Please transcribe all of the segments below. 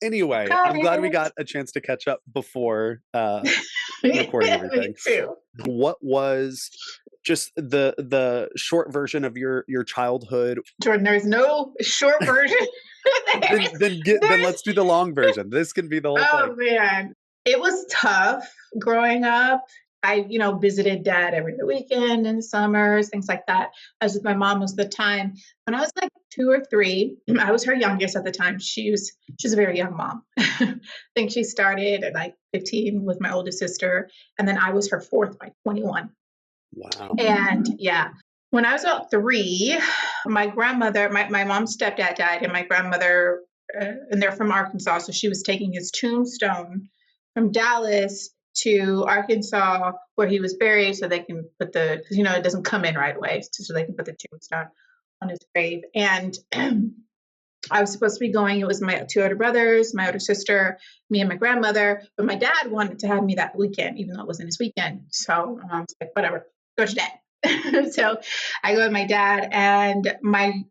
Anyway, Got I'm glad we it. got a chance to catch up before recording Me everything. too. What was just the short version of your childhood? Jordan, there's no short version. Then let's do the long version. This can be the whole Oh thing. man, it was tough growing up. I, visited dad every weekend in the summers, things like that. I was with my mom most of the time. When I was like 2 or 3, I was her youngest at the time. She's a very young mom. I think she started at like 15 with my oldest sister, and then I was her fourth by 21. Wow. And yeah, when I was about 3, my grandmother, my mom's stepdad died, and my grandmother, and they're from Arkansas, so she was taking his tombstone from Dallas to Arkansas where he was buried, so they can put because it doesn't come in right away, so they can put the tombstone on his grave. And I was supposed to be going. It was my 2 older brothers, my older sister, me, and my grandmother. But my dad wanted to have me that weekend, even though it wasn't his weekend. So I was like, whatever, go to dad. So I go with my dad, and my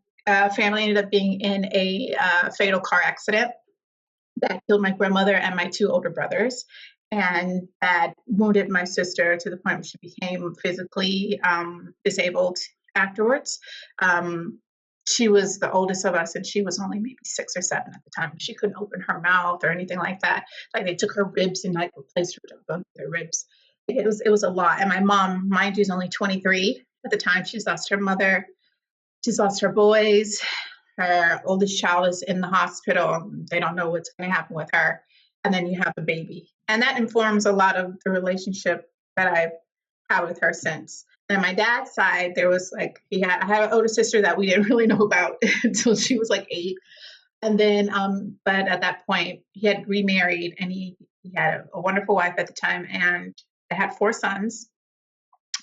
family ended up being in a fatal car accident that killed my grandmother and my 2 older brothers. And that wounded my sister to the point where she became physically disabled afterwards. She was the oldest of us, and she was only maybe 6 or 7 at the time. She couldn't open her mouth or anything like that. Like, they took her ribs and like replaced her with their ribs. It was a lot. And my mom, mind you, is only 23 at the time. She's lost her mother. She's lost her boys. Her oldest child is in the hospital. They don't know what's going to happen with her. And then you have a baby. And that informs a lot of the relationship that I've had with her since. And on my dad's side, there was like, I had an older sister that we didn't really know about until she was like 8. And then, but at that point, he had remarried, and he had a wonderful wife at the time, and they had 4 sons.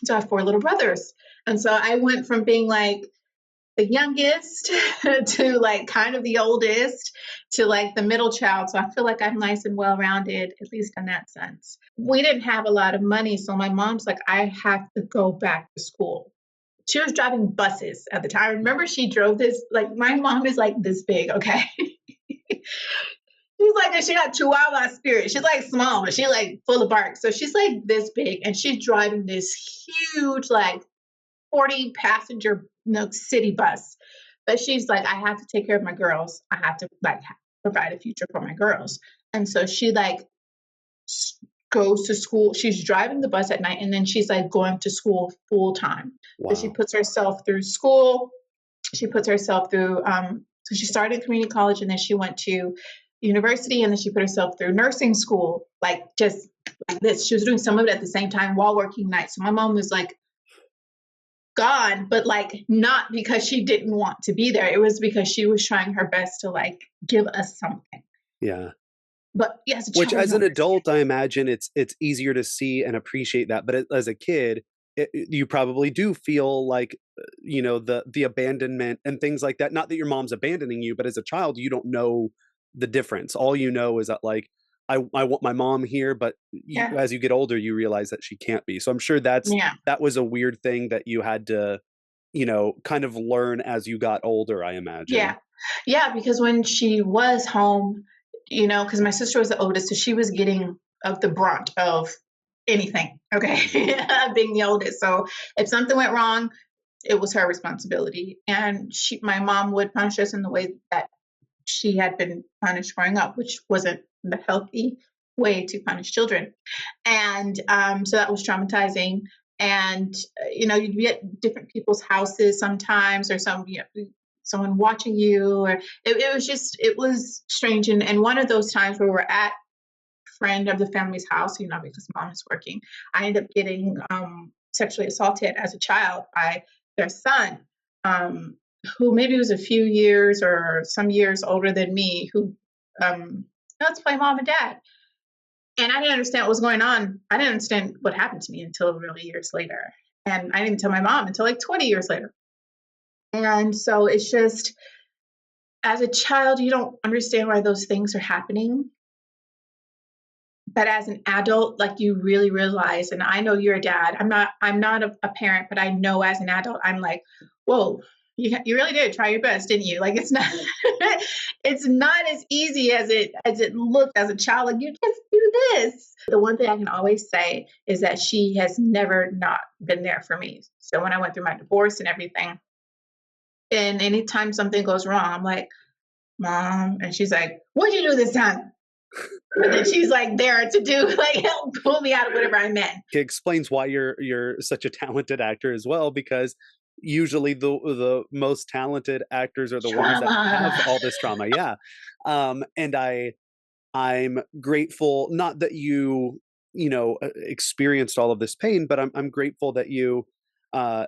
So I have 4 little brothers. And so I went from being like the youngest to like kind of the oldest to like the middle child. So I feel like I'm nice and well-rounded, at least in that sense. We didn't have a lot of money. So my mom's like, I have to go back to school. She was driving buses at the time. I remember she drove this, like, my mom is like this big, okay? She's like, she got Chihuahua spirit. She's like small, but she's like full of bark. So she's like this big, and she's driving this huge, like 40 passenger city bus. But she's like, I have to take care of my girls. I have to like provide a future for my girls. And so she like goes to school. She's driving the bus at night, and then she's like going to school full time. Wow. So she puts herself through school. She puts herself through, so she started community college, and then she went to university, and then she put herself through nursing school, like just like this. She was doing some of it at the same time while working nights. So my mom was like gone, but like not because she didn't want to be there. It was because she was trying her best to like give us something. Yeah. But yes, which as an adult, I imagine it's easier to see and appreciate that. But as a kid, you probably do feel like, the abandonment and things like that. Not that your mom's abandoning you, but as a child, you don't know the difference. All you know is that like, I want my mom here, but as you get older, you realize that she can't be. So I'm sure that was a weird thing that you had to, kind of learn as you got older, I imagine. Yeah, because when she was home, because my sister was the oldest, so she was getting the brunt of anything, okay, being the oldest. So if something went wrong, it was her responsibility. And my mom would punish us in the way that she had been punished growing up, which wasn't the healthy way to punish children. And so that was traumatizing. And, you'd be at different people's houses sometimes, or someone watching you, or it was strange. And one of those times where we're at a friend of the family's house, because mom is working, I ended up getting sexually assaulted as a child by their son, who maybe was a few years or some years older than me, who let's play mom and dad. And I didn't understand what was going on. I didn't understand what happened to me until really years later. And I didn't tell my mom until like 20 years later. And so it's just, as a child, you don't understand why those things are happening. But as an adult, like, you really realize, and I know you're a dad. I'm not a parent, but I know as an adult, I'm like, whoa, You really did try your best, didn't you? Like it's not it's not as easy as it looked as a child. Like you just do this. The one thing I can always say is that she has never not been there for me. So when I went through my divorce and everything, and anytime something goes wrong, I'm like, Mom, and she's like, what'd you do this time? And then she's like there to do like help pull me out of whatever I'm in. It explains why you're such a talented actor as well, because usually the most talented actors are the ones that have Trauma. all this trauma. Yeah. And I'm grateful, not that experienced all of this pain, but I'm grateful that you uh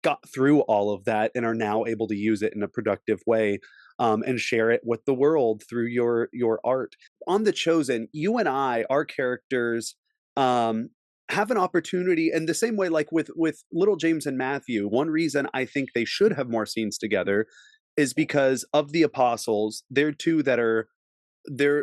got through all of that and are now able to use it in a productive way, and share it with the world through your art. On The Chosen, you and our characters, um, have an opportunity, and the same way, like with little James and Matthew. One reason I think they should have more scenes together is because of the apostles. They're two that are they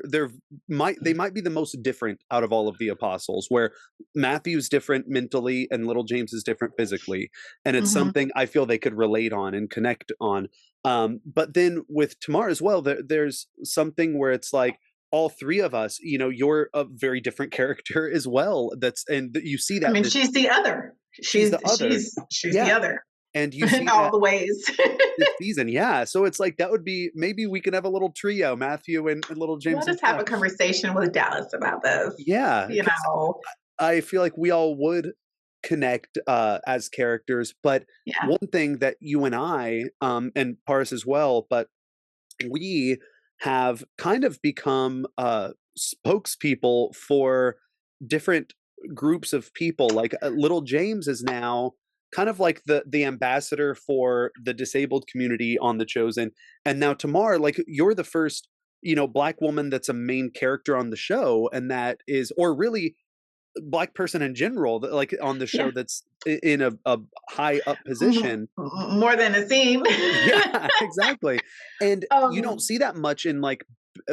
might be the most different out of all of the apostles, where Matthew's different mentally and little James is different physically, and it's Mhm. something I feel they could relate on and connect on. But then with Tamar as well, there's something where it's like all three of us, you're a very different character as well. You see I that mean, this she's the other. she's the other. She's the Yeah, other and you in see all that the ways. this season. Yeah, so it's like that would be, maybe we can have a little trio, Matthew and little James Let and us have Tamar. a conversation with Dallas about this. Yeah, You 'cause know, I feel like we all would connect as characters. But yeah. one thing that you and and Paris as well, but we have kind of become spokespeople for different groups of people. Like little James is now kind of like the ambassador for the disabled community on The Chosen, and now Tamar, like you're the first black woman that's a main character on the show, and that is, or really black person in general, like on the show, Yeah. that's in a high up position. More than a scene. Yeah, exactly. And you don't um, see that much in like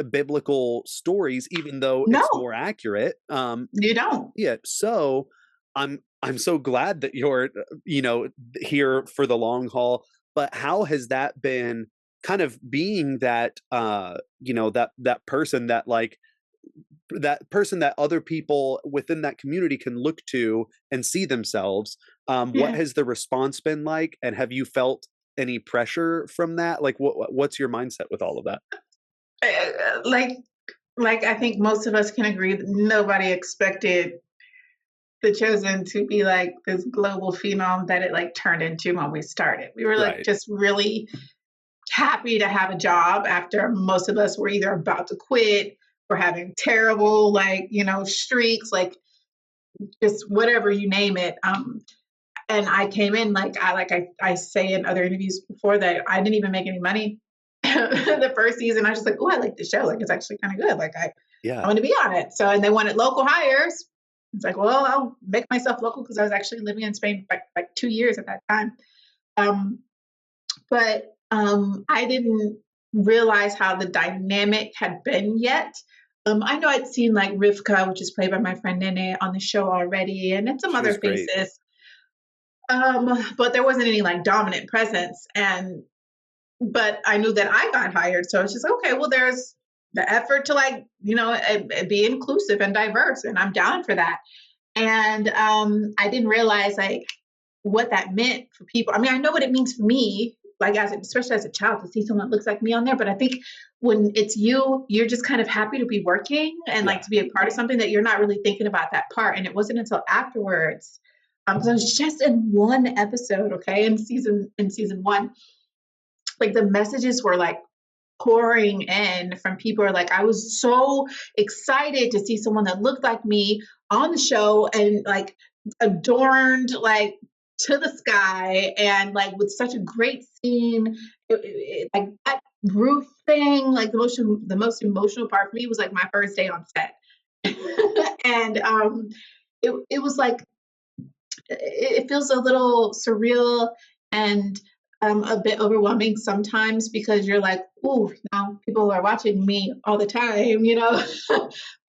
biblical stories, even though it's no, more accurate. you don't. Yeah, so I'm so glad that you're here for the long haul. But how has that been, kind of being that that person that other people within that community can look to and see themselves? What Yeah. has the response been like, and have you felt any pressure from that? Like, what's your mindset with all of that? Uh, like like I think most of us can agree that nobody expected The Chosen to be like this global phenom that it like turned into when we started. We were like Right. just really happy to have a job after most of us were either about to quit or having terrible like, streaks, like just whatever you name it. And I came in I say in other interviews before that I didn't even make any money the first season. I was just like, oh, I like the show. Like it's actually kind of good. Like I Yeah. want to be on it. So and they wanted local hires. It's like, well, I'll make myself local because I was actually living in Spain for like 2 years at that time. Um, but I didn't realize how the dynamic had been yet. I know I'd seen like Rivka, which is played by my friend Nene, on the show already, and some She other was great. faces. But there wasn't any like dominant presence, and but I knew that I got hired, so it's just like, okay. Well, there's the effort to like be inclusive and diverse, and I'm down for that. And I didn't realize like what that meant for people. I mean, I know what it means for me, like especially as a child, to see someone that looks like me on there. But I think when it's you, you're just kind of happy to be working and like Yeah. to be a part of something that you're not really thinking about that part. And it wasn't until afterwards, because I was just in one episode, okay, in season one, like the messages were like pouring in from people are like I was so excited to see someone that looked like me on the show and like adorned like to the sky and like with such a great scene. Like that roof thing, like the most emotional part for me was like my first day on set. And it was like it feels a little surreal and a bit overwhelming sometimes because you're like, "Ooh, now people are watching me all the time," you know.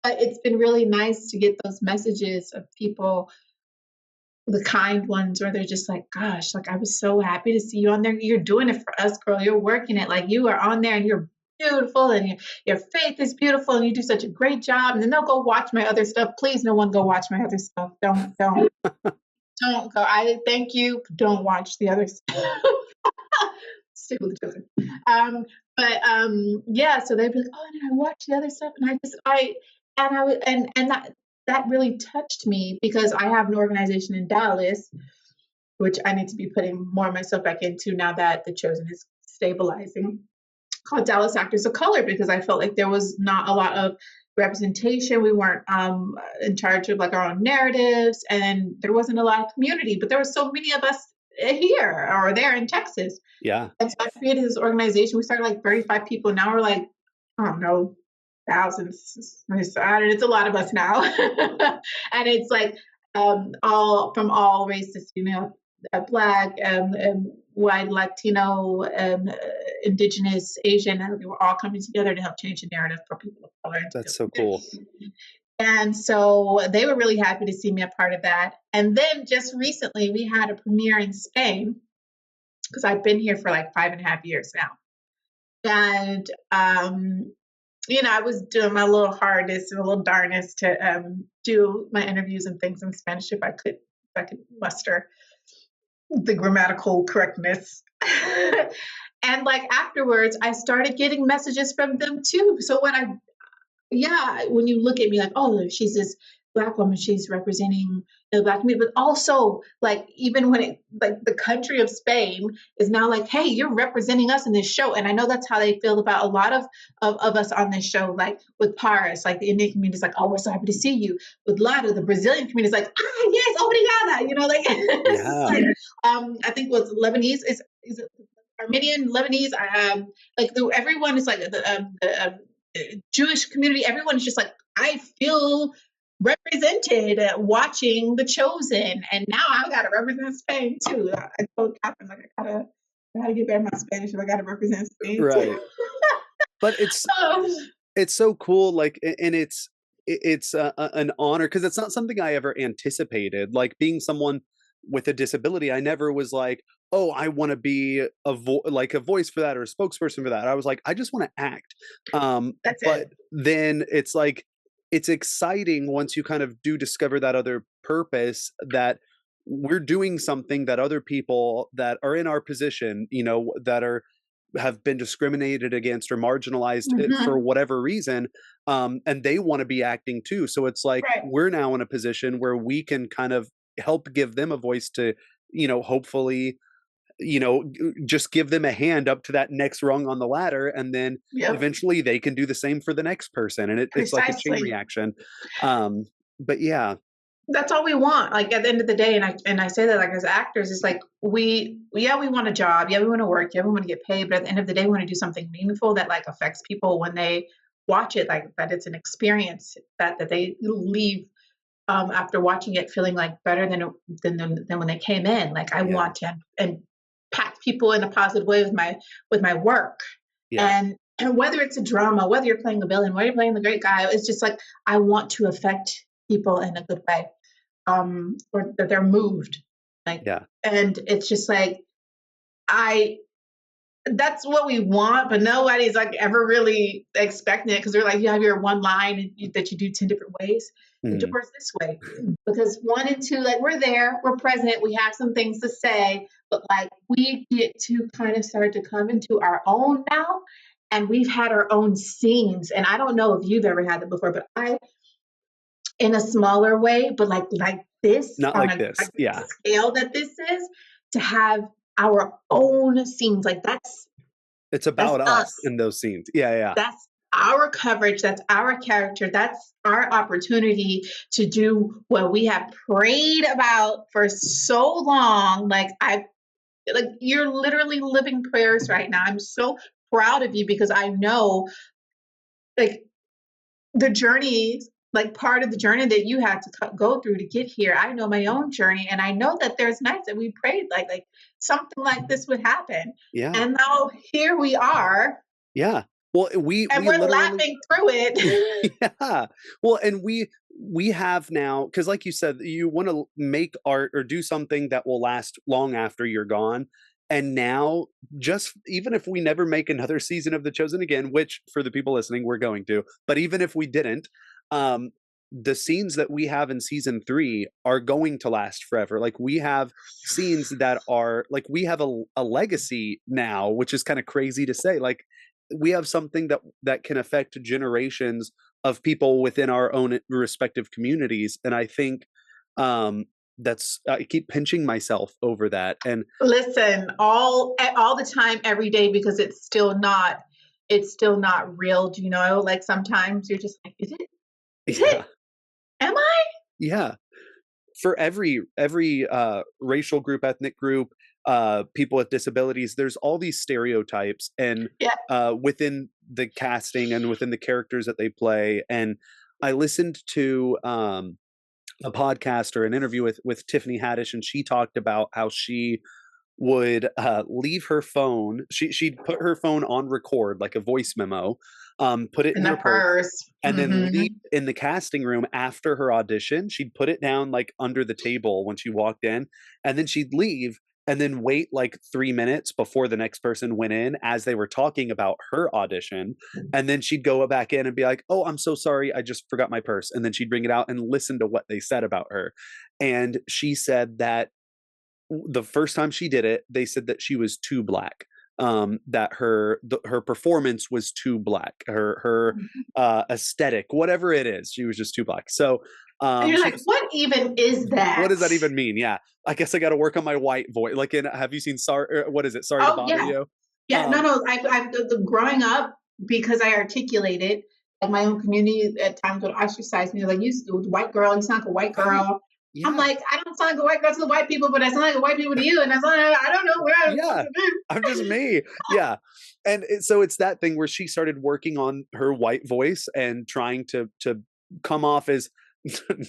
But it's been really nice to get those messages of people the kind ones where they're just like, gosh, like I was so happy to see you on there. You're doing it for us, girl. You're working it. Like you are on there and you're beautiful and your faith is beautiful and you do such a great job. And then they'll go watch my other stuff. Please, no one go watch my other stuff. Don't go. I thank you. Don't watch the other stuff. Stick with the children. Yeah, so they'd be like, oh, did I watch the other stuff? And that really touched me because I have an organization in Dallas, which I need to be putting more of myself back into now that The Chosen is stabilizing, called Dallas Actors of Color, because I felt like there was not a lot of representation. We weren't in charge of like our own narratives, and there wasn't a lot of community, but there were so many of us here or there in Texas. Yeah. And so I created this organization. We started like 35 people. Now we're like, I don't know, thousands. It's a lot of us now. And it's like all from all races, you know, Black, white, Latino, Indigenous, Asian. And they were all coming together to help change the narrative for people of color. That's so cool. And so they were really happy to see me a part of that. And then just recently we had a premiere in Spain, because I've been here for like 5.5 years now. And, you know, I was doing my little hardest and a little darnest to do my interviews and things in Spanish if I could muster the grammatical correctness. And like afterwards, I started getting messages from them too. So when you look at me like, oh, she's this Black woman, she's representing the Black community, but also like even when it like the country of Spain is now like, hey, you're representing us in this show. And I know that's how they feel about a lot of us on this show. Like with Paris, like the Indian community is like, oh, we're so happy to see you. With Lara, the Brazilian community is like, ah, yes, obrigada, you know, like, Yeah. like I think with Lebanese is it Armenian, Lebanese, everyone is like the Jewish community, everyone is just like, I feel represented watching The Chosen, and now I gotta represent Spain too. I told Catherine like I gotta get better at my Spanish if I gotta represent Spain Right. too. But it's so cool, like, and it's an honor because it's not something I ever anticipated. Like being someone with a disability, I never was like, oh, I want to be like a voice for that or a spokesperson for that. I was like, I just want to act. That's but it. then it's like, it's exciting once you kind of do discover that other purpose, that we're doing something that other people that are in our position, you know, that have been discriminated against or marginalized for whatever reason, and they want to be acting too. So it's like we're now in a position where we can kind of help give them a voice to, you know, hopefully, you know, just give them a hand up to that next rung on the ladder, and then eventually they can do the same for the next person, and it's like a chain reaction. But yeah, that's all we want. Like at the end of the day, and I say that like as actors, it's like we want a job, we want to work, we want to get paid, but at the end of the day, we want to do something meaningful that like affects people when they watch it, like that it's an experience that they leave after watching it feeling like better than when they came in. Like I want to impact people in a positive way with my work. And whether it's a drama, whether you're playing the villain, whether you're playing the great guy, it's just like I want to affect people in a good way, or that they're moved. Like, and it's just like that's what we want, but nobody's like ever really expecting it because they're like, you have your one line that you do 10 different ways. It works this way because 1 and 2, like we're there, we're present, we have some things to say, but like we get to kind of start to come into our own now, and we've had our own scenes. And I don't know if you've ever had that before, but I, in a smaller way, but like this, not on like this, scale that this is, to have our own scenes, like it's about us in those scenes. That's our coverage, that's our character, that's our opportunity to do what we have prayed about for so long. Like you're literally living prayers right now. I'm so proud of you because I know like the journey, like part of the journey that you had to go through to get here. I know my own journey, and I know that there's nights that we prayed like something like this would happen. And now here we are. Well, we're laughing through it. Well, and we have now, because like you said, you want to make art or do something that will last long after you're gone. And now, just even if we never make another season of The Chosen again, which for the people listening, we're going to, but even if we didn't, um, the scenes that we have in season 3 are going to last forever. Like we have scenes that are like we have a legacy now, which is kind of crazy to say. Like we have something that can affect generations of people within our own respective communities. And I think um that's I keep pinching myself over that. And Listen, all the time, every day, because it's still not real. Do you know? Like sometimes you're just like, is it? Is yeah, it? Am I? yeah, for every racial group, ethnic group, people with disabilities, there's all these stereotypes, and Yeah. within the casting and within the characters that they play. And I listened to a podcast or an interview with Tiffany Haddish, and she talked about how she would leave her phone. She'd put her phone on record, like a voice memo, put it In in her the purse, purse. and then Mm-hmm. leave in the casting room after her audition. She'd put it down like under the table when she walked in, and then she'd leave and then wait like 3 minutes before the next person went in as they were talking about her audition. And then she'd go back in and be like, "Oh, I'm so sorry. I just forgot my purse." And then she'd bring it out and listen to what they said about her. And she said that the first time she did it, they said that she was too black. That her performance was too black. Her aesthetic, whatever it is, she was just too black. So And you're she like, was, what even is what that? does that even mean? Yeah, I guess I got to work on my white voice. Like in, have you seen Sorry? What is it? Sorry to Oh bother yeah, you. yeah. No, Um, no. I've growing up, because I articulated, like my own community at times would ostracize me, like, you white girl, you sound like a white right? girl. I'm Yeah, like, I don't sound like a white girl to the white people, but I sound like a white people to you, and I don't know what yeah. to do. I'm just me. Yeah, and so it's that thing where she started working on her white voice and trying to come off as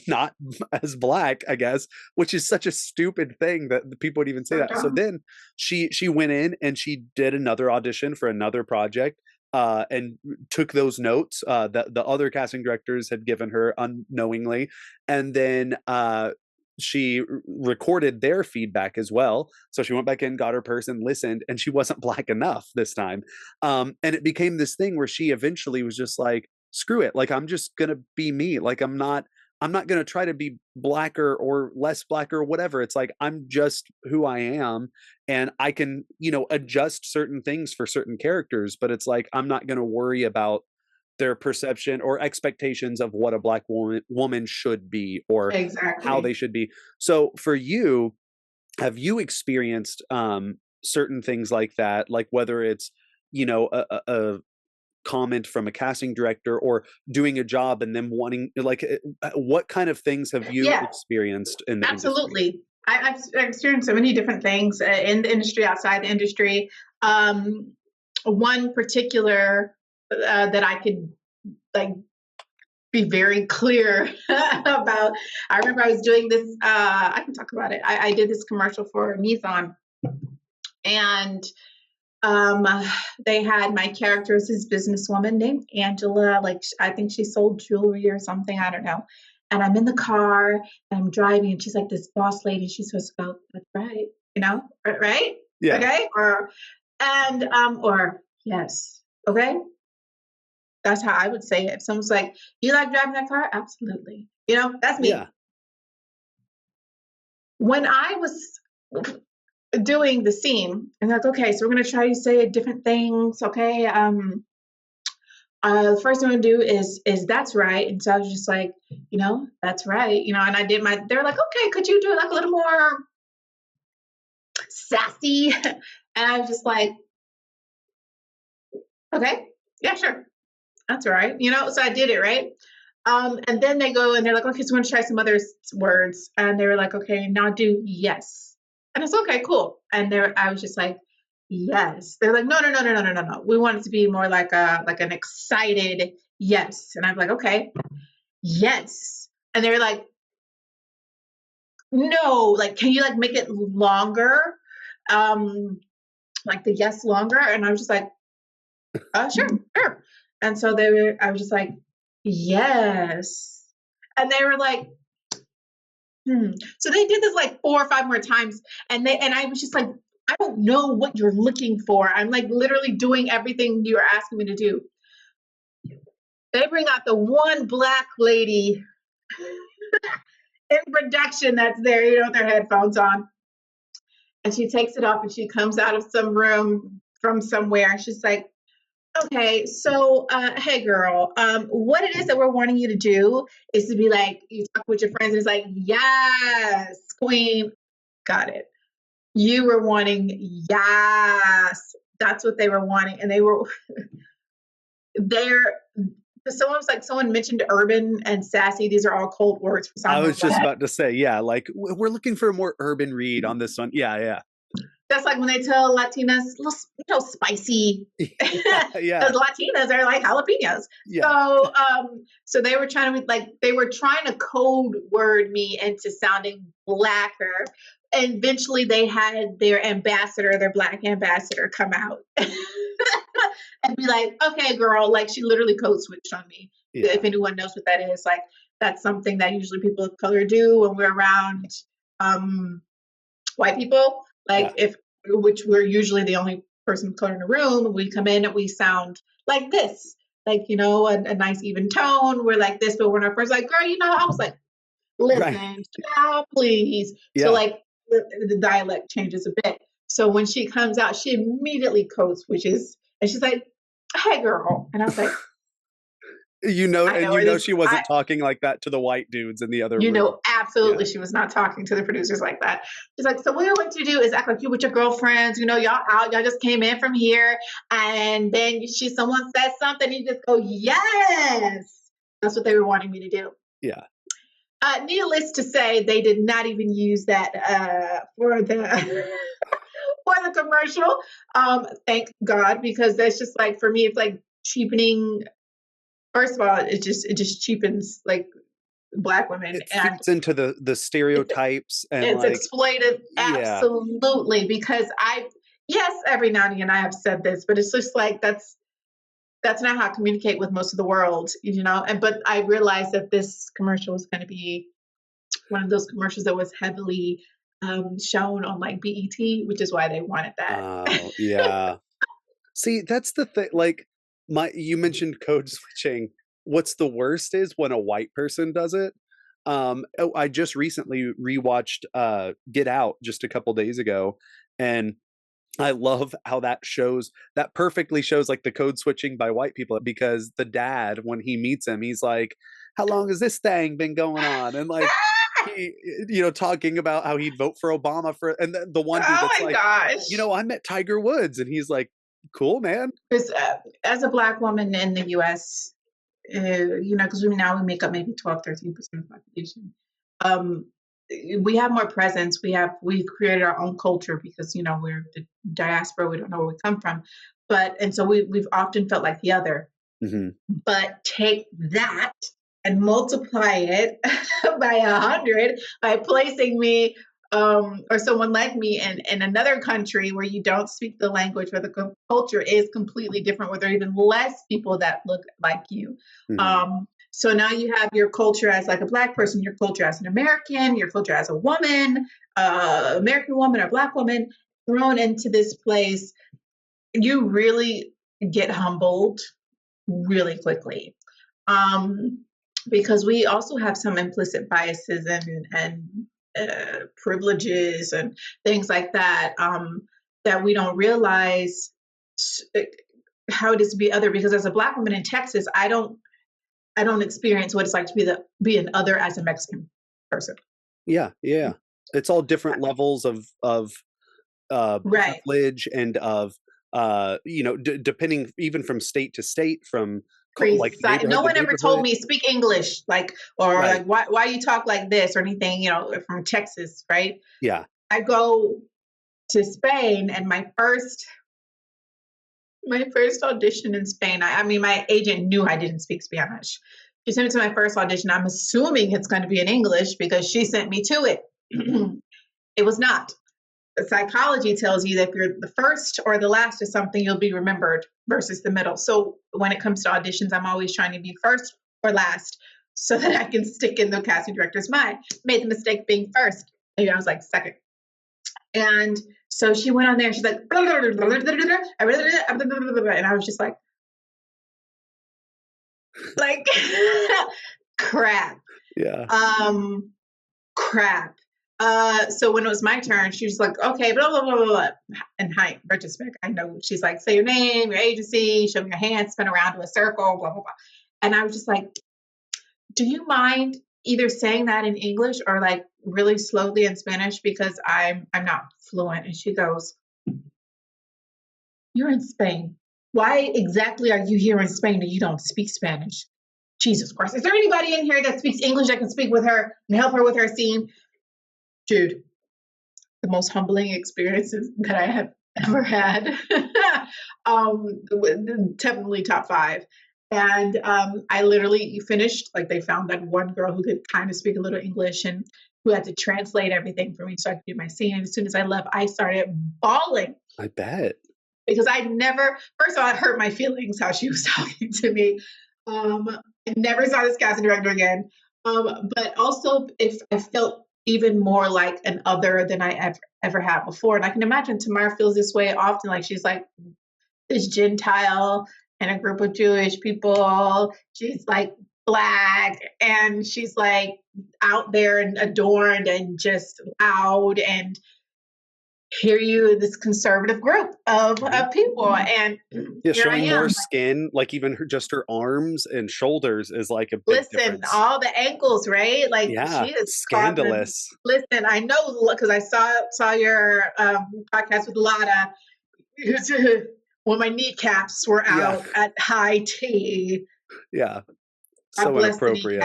not as black, I guess, which is such a stupid thing that the people would even say So that. So dumb. then she went in and she did another audition for another project, and took those notes that the other casting directors had given her unknowingly, and then she recorded their feedback as well. So she went back in, got her person, listened, and she wasn't black enough this time. And it became this thing where she eventually was just like, screw it. Like, I'm just going to be me. Like, I'm not going to try to be blacker or less black or whatever. It's like, I'm just who I am. And I can, adjust certain things for certain characters, but it's like, I'm not going to worry about their perception or expectations of what a black woman should be or how they Exactly. should be. So for you, have you experienced certain things like that, like whether it's a comment from a casting director or doing a job and them wanting like what kind of things have you Yeah, experienced in the industry? absolutely. I've experienced so many different things in the industry, outside the industry. Um, One particular that I could like be very clear about. I remember I was doing this. I can talk about it. I did this commercial for Nissan, and um, they had my character as this businesswoman named Angela. Like I think she sold jewelry or something. I don't know. And I'm in the car and I'm driving, and she's like this boss lady. She's supposed to go, "That's right," right? Yeah, Okay, or yes, okay. That's how I would say it. If someone's like, "You like driving that car?" Absolutely. That's yeah, me. When I was doing the scene, and that's okay. So we're gonna try to say different things. Okay. The first thing I'm gonna do is that's right. And so I was just like, that's right. And I did my. They're like, okay, could you do it like a little more sassy? And I was just like, okay, yeah, sure, that's all right. So I did it right. And then they go and they're like, okay, so we're gonna try some other words. And they were like, okay, now do yes. And it's okay, cool. And I was just like, yes. They're like, no, no, no, no, no, no, no, no. We want it to be more like an excited yes. And I'm like, okay, yes. And they were like, no, like, can you like make it longer? Um, like the yes longer. And I was just like, sure, sure. And so I was just like, yes. And they were like, So they did this like 4 or 5 more times, and I was just like, I don't know what you're looking for. I'm like literally doing everything you're asking me to do. They bring out the one black lady in production that's there, with their headphones on. And she takes it off and she comes out of some room from somewhere. And she's like, okay, so hey girl, what it is that we're wanting you to do is to be like, you talk with your friends and it's like, yes, queen, got it. You were wanting, yes, that's what they were wanting. And they were there. Someone mentioned urban and sassy. These are all cold words for I someone was just about to say, yeah, like we're looking for a more urban read on this one. Yeah, yeah. That's like when they tell Latinas, spicy. Yeah. Because Latinas are like jalapenos. Yeah. So they were trying to code word me into sounding blacker. And eventually they had their black ambassador come out and be like, okay, girl, like she literally code switched on me. Yeah. If anyone knows what that is, like that's something that usually people of color do when we're around white people. Like which we're usually the only person of color in the room, we come in and we sound like this, like, a nice even tone. We're like this, but when our friends like, girl, I was like, listen, please. Yeah. So like the dialect changes a bit. So when she comes out, she immediately code switches and she's like, hey girl. And I was like, she wasn't talking like that to the white dudes in the other room. Absolutely. Yeah. She was not talking to the producers like that. She's like, so what we want you to do is act like you with your girlfriends, y'all out, y'all just came in from here. And then someone says something, you just go, yes. That's what they were wanting me to do. Yeah. Needless to say, they did not even use that for the for the commercial. Thank God, because that's just like, for me, it's like cheapening. First of all, it just cheapens like Black women. It fits into the stereotypes and it's exploited. Absolutely. Because every now and again I have said this, but it's just like that's not how I communicate with most of the world, but I realized that this commercial was going to be one of those commercials that was heavily shown on like BET, which is why they wanted that. Oh, yeah. See, that's the thing. Like you mentioned code switching. What's the worst is when a white person does it. I just recently rewatched Get Out just a couple days ago, and I love how that perfectly shows like the code switching by white people, because the dad, when he meets him, he's like, how long has this thing been going on? And like, he, talking about how he'd vote for Obama and the one dude that's like, gosh. I met Tiger Woods, and he's like, cool, man. As a Black woman in the U.S., because we make up maybe 12, 13% of the population. We have more presence. We've created our own culture because, we're the diaspora. We don't know where we come from. And so we've often felt like the other. Mm-hmm. But take that and multiply it by 100 by placing me or someone like me in another country where you don't speak the language, where the culture is completely different, where there are even less people that look like you. Mm-hmm. So now you have your culture as like a Black person, your culture as an American, your culture as a woman, American woman or Black woman, thrown into this place. You really get humbled really quickly. Because we also have some implicit biases and privileges and things like that, that we don't realize how it is to be other. Because as a Black woman in Texas, I don't experience what it's like to be an other as a Mexican person. Yeah. It's all different levels of privilege and of depending even from state to state, from like no one ever told me speak English, like, or right. Like why you talk like this or anything, from Texas, right? Yeah. I go to Spain, and my first audition in Spain, my agent knew I didn't speak Spanish. She sent me to my first audition. I'm assuming it's going to be in English because she sent me to it. It was not. Psychology tells you that if you're the first or the last of something, you'll be remembered versus the middle. So when it comes to auditions, I'm always trying to be first or last so that I can stick in the casting director's mind. Made the mistake being first. Maybe I was like second. And so she went on there and she's like, and I was just like crap. Yeah. Crap. So when it was my turn, she was like, okay, blah, blah, blah, blah, blah. In retrospect, I know she's like, say your name, your agency, show me your hand, spin around to a circle, blah, blah, blah. And I was just like, do you mind either saying that in English or like really slowly in Spanish, because I'm not fluent. And she goes, you're in Spain. Why exactly are you here in Spain and you don't speak Spanish? Jesus Christ. Is there anybody in here that speaks English that can speak with her and help her with her scene? Dude, the most humbling experiences that I have ever had. Definitely top 5. And I literally finished, like they found that one girl who could kind of speak a little English and who had to translate everything for me so I could do my scene. And as soon as I left, I started bawling. I bet. Because I never, first of all, it hurt my feelings how she was talking to me. I never saw this casting director again. But also, if I felt even more like an other than I ever had before. And I can imagine Tamar feels this way often. Like she's like this Gentile in a group of Jewish people. She's like Black and she's like out there and adorned and just loud, and here you this conservative group of people, and yeah, showing more skin, like even just her arms and shoulders is like a big difference. All the ankles, right? Like she is scandalous. Listen, I know because I saw your podcast with Lara when my kneecaps were out at high tea. Yeah, so inappropriate.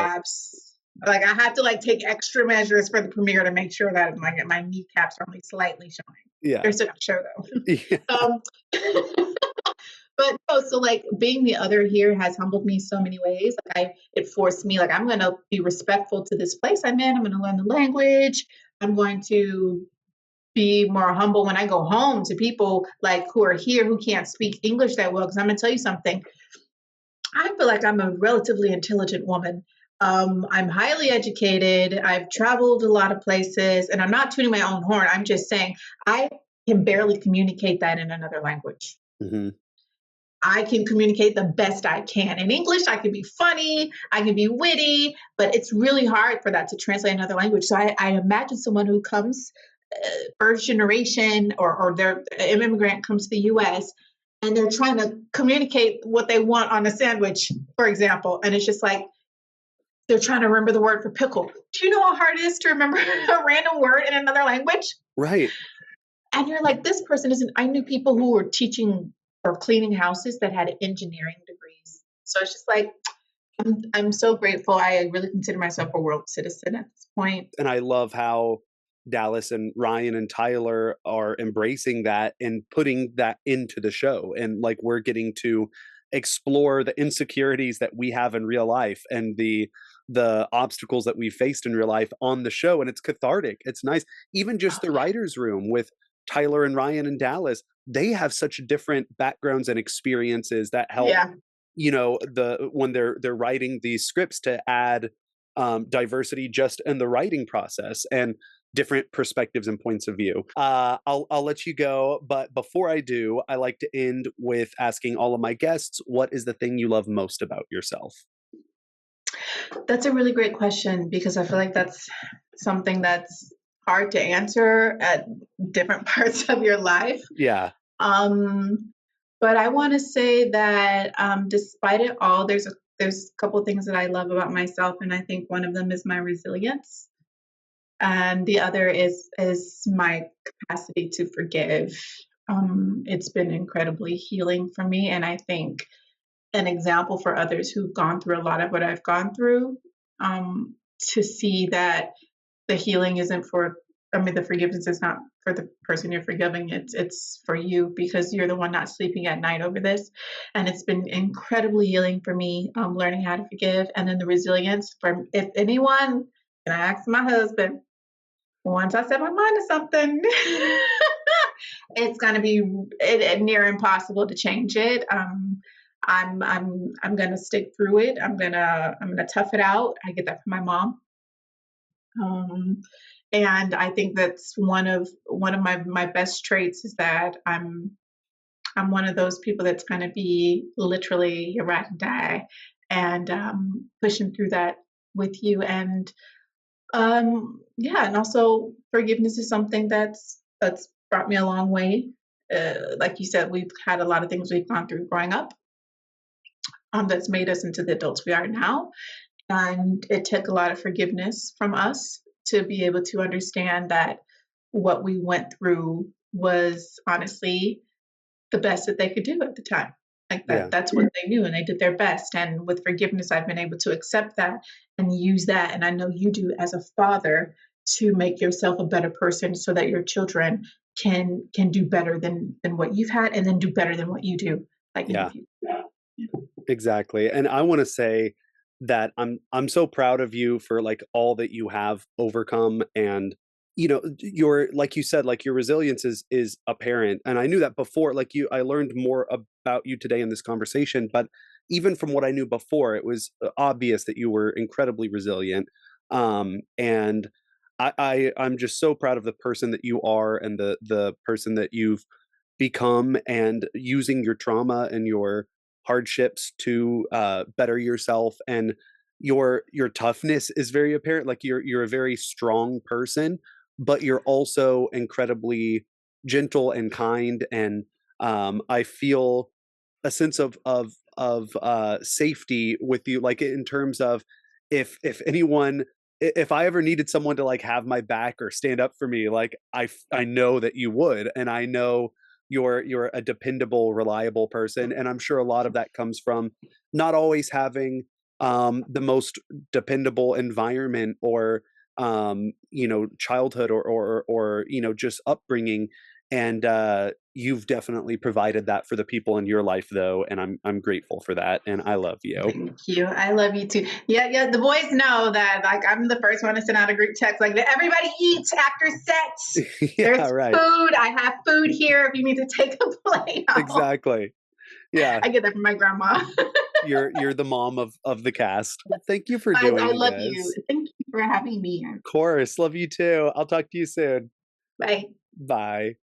Like I had to like take extra measures for the premiere to make sure that my kneecaps are only slightly showing. Yeah, they're still not show though. Yeah. But no, so like being the other here has humbled me so many ways. Like it forced me, like I'm going to be respectful to this place I'm in. I'm going to learn the language. I'm going to be more humble when I go home to people like who are here who can't speak English that well. Because I'm going to tell you something. I feel like I'm a relatively intelligent woman. I'm highly educated. I've traveled a lot of places, and I'm not tooting my own horn. I'm just saying I can barely communicate that in another language. Mm-hmm. I can communicate the best I can. In English, I can be funny, I can be witty, but it's really hard for that to translate in another language. So I imagine someone who comes first generation or they're an immigrant comes to the U.S., and they're trying to communicate what they want on a sandwich, for example. And it's just like, they're trying to remember the word for pickle. Do you know how hard it is to remember a random word in another language? Right. And you're like, this person isn't. I knew people who were teaching or cleaning houses that had engineering degrees. So it's just like, I'm so grateful. I really consider myself a world citizen at this point. And I love how Dallas and Ryan and Tyler are embracing that and putting that into the show. And like, we're getting to explore the insecurities that we have in real life and the obstacles that we faced in real life on the show. And it's cathartic. It's nice. Even just the writer's room with Tyler and Ryan and Dallas, they have such different backgrounds and experiences that help, you know, when they're writing these scripts to add diversity just in the writing process and different perspectives and points of view. I'll let you go, but before I do, I like to end with asking all of my guests, what is the thing you love most about yourself? That's a really great question, because I feel like that's something that's hard to answer at different parts of your life. Yeah. But I want to say that despite it all, there's a couple of things that I love about myself, and I think one of them is my resilience, and the other is my capacity to forgive. It's been incredibly healing for me, and I think an example for others who've gone through a lot of what I've gone through, to see that the healing isn't the forgiveness is not for the person you're forgiving. It's for you, because you're the one not sleeping at night over this. And it's been incredibly healing for me, learning how to forgive. And then the resilience for, if anyone, and I asked my husband, once I set my mind to something, it's going to be near impossible to change it. I'm gonna stick through it. I'm gonna tough it out. I get that from my mom. Um, and I think that's one of my best traits is that I'm one of those people that's gonna be literally your ride and die, and pushing through that with you. And yeah, and also forgiveness is something that's brought me a long way. Like you said, we've had a lot of things we've gone through growing up, that's made us into the adults we are now. And it took a lot of forgiveness from us to be able to understand that what we went through was honestly the best that they could do at the time. Like Yeah. that's what they knew and they did their best. And with forgiveness, I've been able to accept that and use that. And I know you do as a father to make yourself a better person so that your children can do better than what you've had and then do better than what you do like in the Yeah. future. Exactly. And I want to say that I'm so proud of you for like all that you have overcome. And your, like you said, like your resilience is apparent. And I knew that before. Like you, I learned more about you today in this conversation, but even from what I knew before, it was obvious that you were incredibly resilient. And I'm just so proud of the person that you are and the person that you've become, and using your trauma and your hardships to better yourself. And your toughness is very apparent. Like you're a very strong person, but you're also incredibly gentle and kind. And I feel a sense of safety with you, like in terms of if anyone, if I ever needed someone to like have my back or stand up for me, like I know that you would. And I know you're a dependable, reliable person. And I'm sure a lot of that comes from not always having the most dependable environment, or childhood, or just upbringing. And you've definitely provided that for the people in your life, though, and I'm grateful for that, and I love you. Thank you. I love you too. Yeah, yeah. The boys know that like I'm the first one to send out a group text like everybody eats after set. Yeah, There's right. food. I have food here if you need to take a plate home. Exactly. Yeah. I get that from my grandma. You're the mom of the cast. Well, thank you for I doing love you. this. Thank you for having me here. Of course. Love you too. I'll talk to you soon. Bye. Bye.